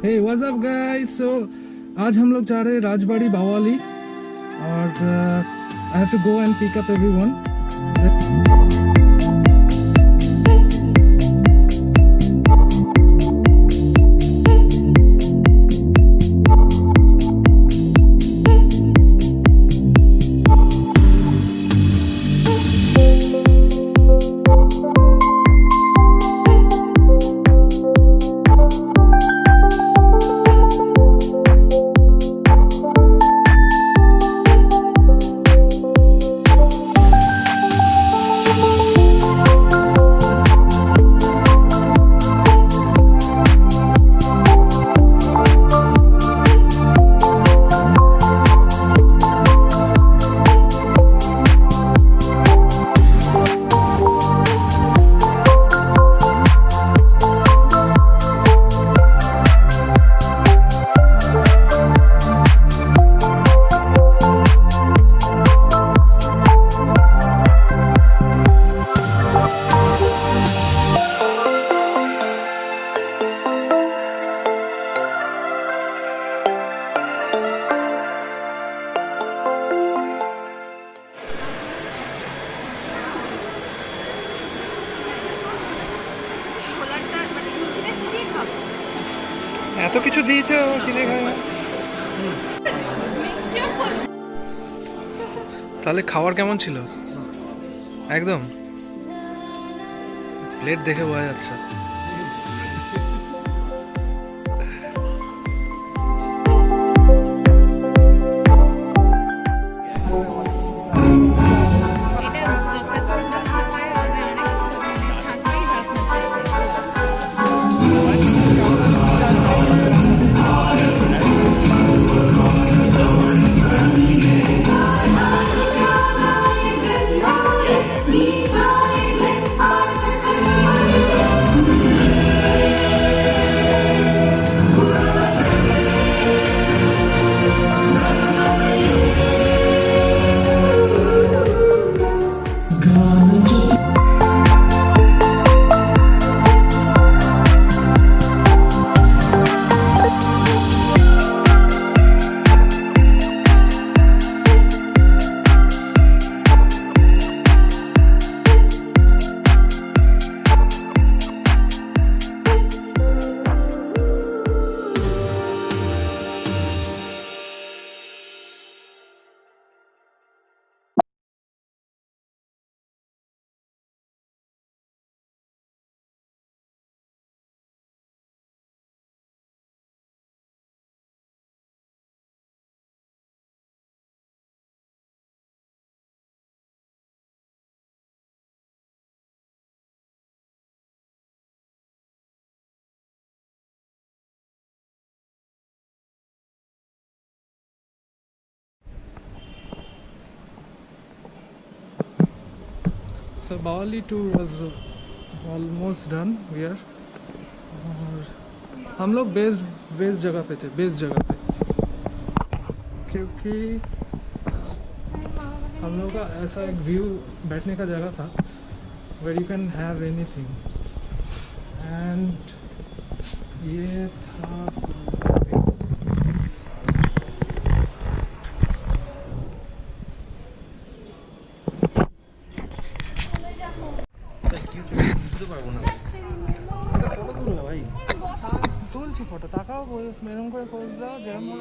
Hey, what's up guys? So आज हम लोग जा रहे हैं राजबाड़ी बावाली और I have to go and pick up everyone. এত কিছু দিয়েছে ও কিনে খায় না। তাহলে খাবার কেমন ছিল? একদম প্লেট দেখে বোঝা যাচ্ছে। So Bawali tour was almost done here और हम लोग बेस्ट जगह पे थे, बेस्ट जगह पे, क्योंकि हम लोग का ऐसा एक व्यू बैठने का जगह था where you can have anything and ये था তুলছি ফটো, তাকাও মেরম করে পোজ দাও, যেরকম